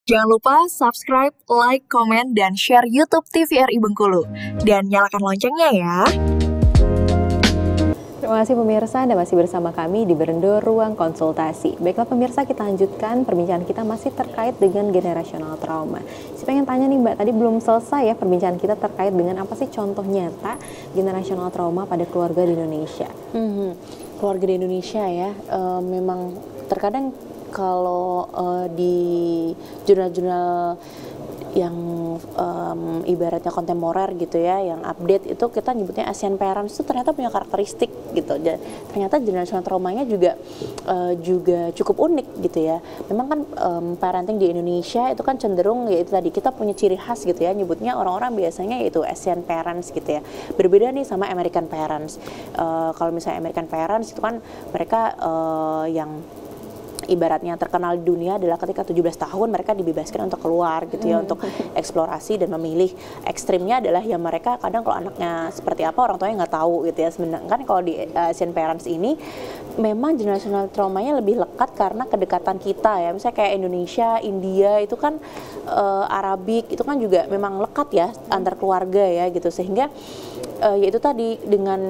Jangan lupa subscribe, like, komen, dan share YouTube TVRI Bengkulu. Dan nyalakan loncengnya ya. Terima kasih pemirsa, Anda masih bersama kami di Berendo Ruang Konsultasi. Baiklah pemirsa, kita lanjutkan perbincangan kita masih terkait dengan generational trauma. Saya pengen tanya nih Mbak, tadi belum selesai ya perbincangan kita terkait dengan apa sih contoh nyata generational trauma pada keluarga di Indonesia. Keluarga di Indonesia ya, memang terkadang kalau di jurnal-jurnal yang ibaratnya kontemporer gitu ya, yang update itu kita nyebutnya Asian parents itu ternyata punya karakteristik gitu. Ternyata generational traumanya juga cukup unik gitu ya. Memang kan parenting di Indonesia itu kan cenderung yaitu tadi kita punya ciri khas gitu ya, nyebutnya orang-orang biasanya yaitu Asian parents gitu ya. Berbeda nih sama American parents. Kalau misalnya American parents itu kan mereka yang ibaratnya terkenal di dunia adalah ketika 17 tahun mereka dibebaskan untuk keluar gitu ya, untuk eksplorasi dan memilih. Ekstrimnya adalah ya mereka kadang kalau anaknya seperti apa orang tuanya nggak tahu gitu ya. Sedangkan kalau di Asian parents ini memang generational traumanya lebih lekat karena kedekatan kita ya. Misalnya kayak Indonesia, India itu kan Arabik itu kan juga memang lekat ya antar keluarga ya gitu, sehingga yaitu tadi dengan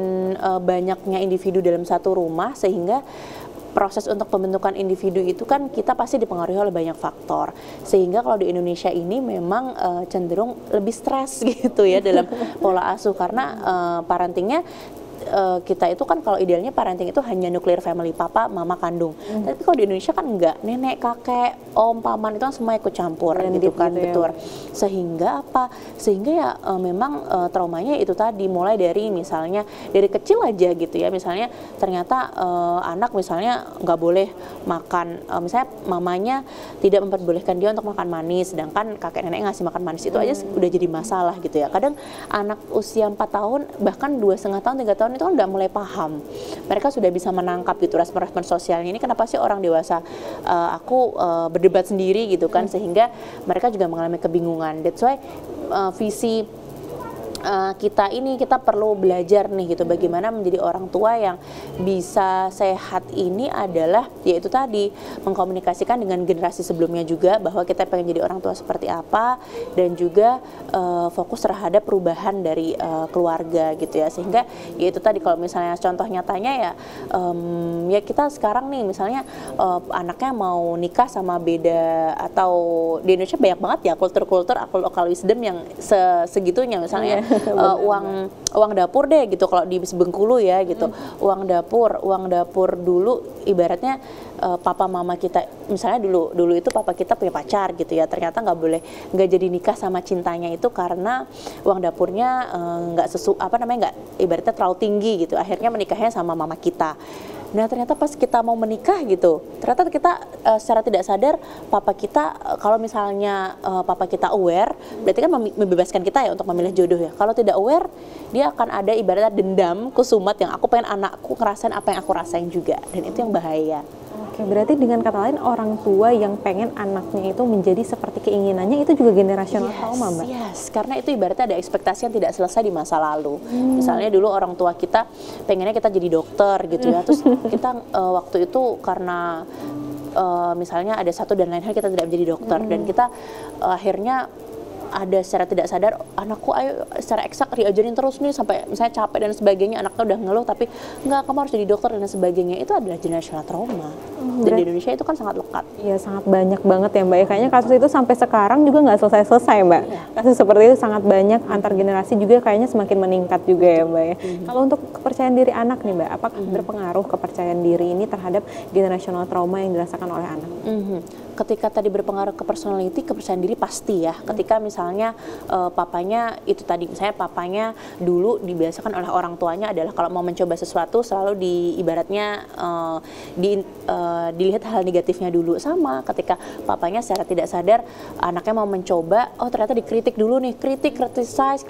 banyaknya individu dalam satu rumah sehingga proses untuk pembentukan individu itu kan kita pasti dipengaruhi oleh banyak faktor, sehingga kalau di Indonesia ini memang cenderung lebih stres gitu ya dalam pola asuh karena parentingnya kita itu kan kalau idealnya parenting itu hanya nuclear family, papa, mama kandung. Tapi kalau di Indonesia kan enggak, nenek, kakek, om, paman itu kan semua ikut campur gitu kan, gitu betul. Ya. Sehingga apa? Sehingga ya memang traumanya itu tadi mulai dari misalnya dari kecil aja gitu ya. Misalnya ternyata anak misalnya nggak boleh makan, misalnya mamanya tidak memperbolehkan dia untuk makan manis, sedangkan kakek nenek ngasih makan manis itu aja udah jadi masalah gitu ya. Kadang anak usia 4 tahun bahkan 2,5 tahun, 3 tahun itu kan udah mulai paham, mereka sudah bisa menangkap gitu respon-respon sosialnya. Ini kenapa sih orang dewasa aku berdebat sendiri gitu kan, sehingga mereka juga mengalami kebingungan. That's why visi kita perlu belajar nih gitu bagaimana menjadi orang tua yang bisa sehat. Ini adalah yaitu tadi mengkomunikasikan dengan generasi sebelumnya juga bahwa kita pengen jadi orang tua seperti apa, dan juga fokus terhadap perubahan dari keluarga gitu ya. Sehingga yaitu tadi kalau misalnya contoh nyatanya ya ya kita sekarang nih misalnya anaknya mau nikah sama beda, atau di Indonesia banyak banget ya kultur-kultur local wisdom yang segitunya misalnya uang dapur deh gitu kalau di Bengkulu ya gitu. Uang dapur dulu ibaratnya papa mama kita misalnya dulu itu papa kita punya pacar gitu ya, ternyata nggak jadi nikah sama cintanya itu karena uang dapurnya nggak ibaratnya terlalu tinggi gitu, akhirnya menikahnya sama mama kita. Nah ternyata pas kita mau menikah gitu, ternyata kita secara tidak sadar papa kita, kalau misalnya papa kita aware, berarti kan membebaskan kita ya untuk memilih jodoh ya. Kalau tidak aware, dia akan ada ibaratnya dendam, kusumat yang aku pengen anakku ngerasain apa yang aku rasain juga, dan itu yang bahaya. Oke, berarti dengan kata lain orang tua yang pengen anaknya itu menjadi seperti keinginannya itu juga generational trauma, Mbak? Yes, karena itu ibaratnya ada ekspektasi yang tidak selesai di masa lalu. Misalnya dulu orang tua kita pengennya kita jadi dokter gitu ya, terus kita waktu itu karena misalnya ada satu dan lain hal kita tidak menjadi dokter, dan kita akhirnya ada secara tidak sadar anakku ayo secara eksak diajarin terus nih sampai misalnya capek dan sebagainya, anaknya udah ngeluh tapi enggak, kamu harus jadi dokter dan sebagainya. Itu adalah generational trauma. Dan di Indonesia itu kan sangat lekat. Iya, sangat banyak banget ya Mbak. Kayaknya kasus itu sampai sekarang juga nggak selesai-selesai Mbak. Kasus seperti itu sangat banyak, antar generasi juga kayaknya semakin meningkat juga ya Mbak ya. Kalau untuk kepercayaan diri anak nih Mbak, apakah berpengaruh kepercayaan diri ini terhadap generational trauma yang dirasakan oleh anak? Ketika tadi berpengaruh ke personality, kepercayaan diri pasti ya. Ketika misalnya papanya itu tadi, misalnya papanya dulu dibiasakan oleh orang tuanya adalah kalau mau mencoba sesuatu selalu ibaratnya dilihat hal negatifnya dulu. Sama ketika papanya secara tidak sadar anaknya mau mencoba, oh ternyata dikritik dulu nih, criticize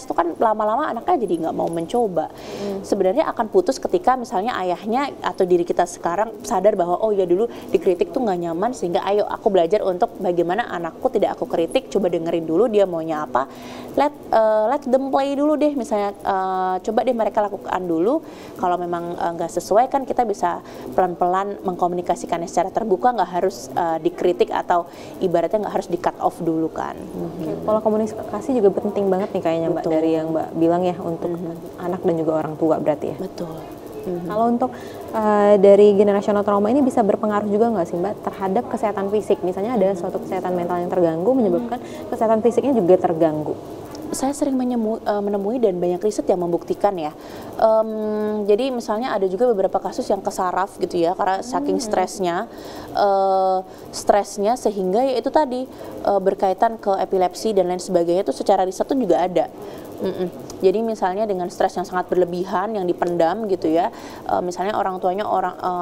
itu kan lama-lama anaknya jadi nggak mau mencoba. Sebenarnya akan putus ketika misalnya ayahnya atau diri kita sekarang sadar bahwa oh ya dulu dikritik tuh nggak nyaman, sehingga ayo ayo aku belajar untuk bagaimana anakku tidak aku kritik, coba dengerin dulu dia maunya apa, let them play dulu deh, misalnya coba deh mereka lakukan dulu, kalau memang nggak sesuai kan kita bisa pelan-pelan mengkomunikasikannya secara terbuka, nggak harus dikritik atau ibaratnya nggak harus di cut off dulu kan. Pola komunikasi juga penting banget nih kayaknya Mbak, dari yang Mbak bilang ya, untuk anak dan juga orang tua berarti ya. Betul. Kalau untuk dari generational trauma ini bisa berpengaruh juga nggak sih Mbak terhadap kesehatan fisik? Misalnya ada suatu kesehatan mental yang terganggu menyebabkan kesehatan fisiknya juga terganggu. Saya sering menemui dan banyak riset yang membuktikan ya. Jadi misalnya ada juga beberapa kasus yang kesaraf gitu ya, karena saking stresnya sehingga ya itu tadi berkaitan ke epilepsi dan lain sebagainya, itu secara riset tuh juga ada. Jadi misalnya dengan stres yang sangat berlebihan yang dipendam gitu ya, misalnya orang tuanya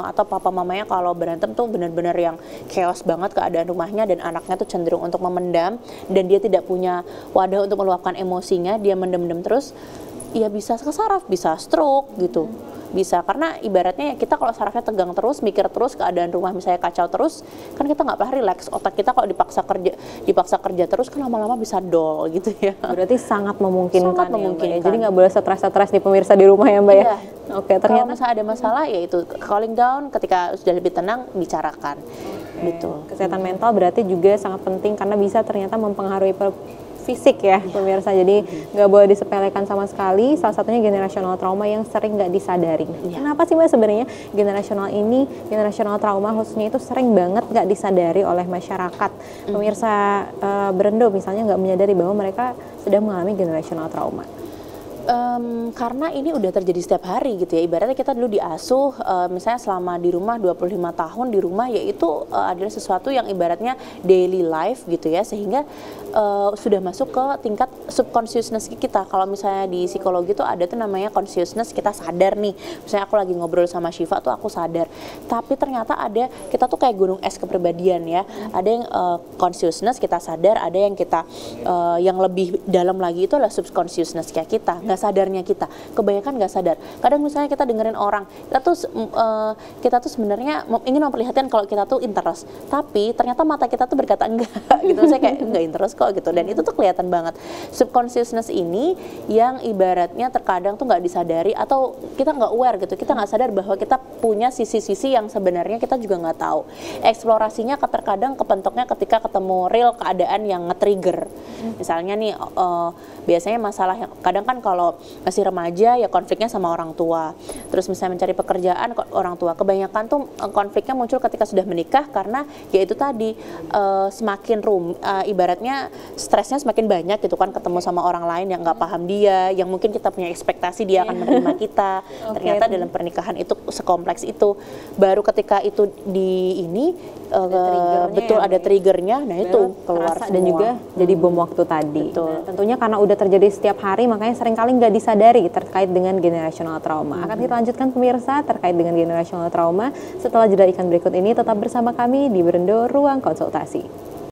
atau papa mamanya kalau berantem tuh benar-benar yang chaos banget keadaan rumahnya, dan anaknya tuh cenderung untuk memendam dan dia tidak punya wadah untuk meluapkan emosinya, dia mendem-mendem terus, ya bisa kesaraf, bisa stroke gitu. Bisa, karena ibaratnya ya kita kalau sarafnya tegang terus, mikir terus, keadaan rumah misalnya kacau terus, kan kita nggak pernah relax. Otak kita kalau dipaksa kerja terus kan lama-lama bisa dull gitu ya. Berarti sangat memungkinkan. Sangat memungkinkan. Ya, Jadi nggak boleh stres di pemirsa di rumah ya Mbak ya. Iya. Oke, ternyata kalau misalnya ada masalah ya itu calling down, ketika sudah lebih tenang bicarakan. Gitu. Kesehatan mental berarti juga sangat penting karena bisa ternyata mempengaruhi fisik ya pemirsa, jadi nggak boleh disepelekan sama sekali. Salah satunya generational trauma yang sering nggak disadari. Kenapa sih Mbak sebenarnya generational trauma khususnya itu sering banget nggak disadari oleh masyarakat? Pemirsa Berendo misalnya nggak menyadari bahwa mereka sedang mengalami generational trauma. Karena ini udah terjadi setiap hari gitu ya. Ibaratnya kita dulu diasuh misalnya selama di rumah 25 tahun di rumah, yaitu adalah sesuatu yang ibaratnya daily life gitu ya, sehingga sudah masuk ke tingkat subconsciousness kita. Kalau misalnya di psikologi tuh ada tuh namanya consciousness, kita sadar nih, misalnya aku lagi ngobrol sama Syifa tuh aku sadar, tapi ternyata ada, kita tuh kayak gunung es kepribadian ya. Ada yang consciousness kita sadar, ada yang kita yang lebih dalam lagi itu adalah subconsciousness kayak kita, nggak sadarnya kita. Kebanyakan nggak sadar. Kadang misalnya kita dengerin orang, kita tuh sebenarnya ingin memperlihatkan kalau kita tuh interest, tapi ternyata mata kita tuh berkata enggak gitu. Saya kayak enggak interest kok gitu, dan itu tuh kelihatan banget. Subconsciousness ini yang ibaratnya terkadang tuh nggak disadari atau kita nggak aware gitu, kita nggak sadar bahwa kita punya sisi-sisi yang sebenarnya kita juga nggak tahu. Eksplorasinya terkadang kepentoknya ketika ketemu real keadaan yang nge-trigger. Misalnya nih biasanya masalah yang kadang kan kalau masih remaja ya konfliknya sama orang tua, terus misalnya mencari pekerjaan orang tua, kebanyakan tuh konfliknya muncul ketika sudah menikah, karena ya itu tadi semakin ibaratnya stresnya semakin banyak gitu kan, ketemu sama orang lain yang nggak paham dia, yang mungkin kita punya ekspektasi dia akan menerima kita. Ternyata dalam pernikahan itu sekompleks itu, baru ketika itu betul ada triggernya, nah itu keluar semua. Dan juga jadi bom waktu tadi. Betul. Nah, tentunya karena udah terjadi setiap hari, makanya seringkali nggak disadari terkait dengan generational trauma. Akan kita lanjutkan pemirsa terkait dengan generational trauma setelah jeda iklan berikut ini. Tetap bersama kami di Berendo Ruang Konsultasi.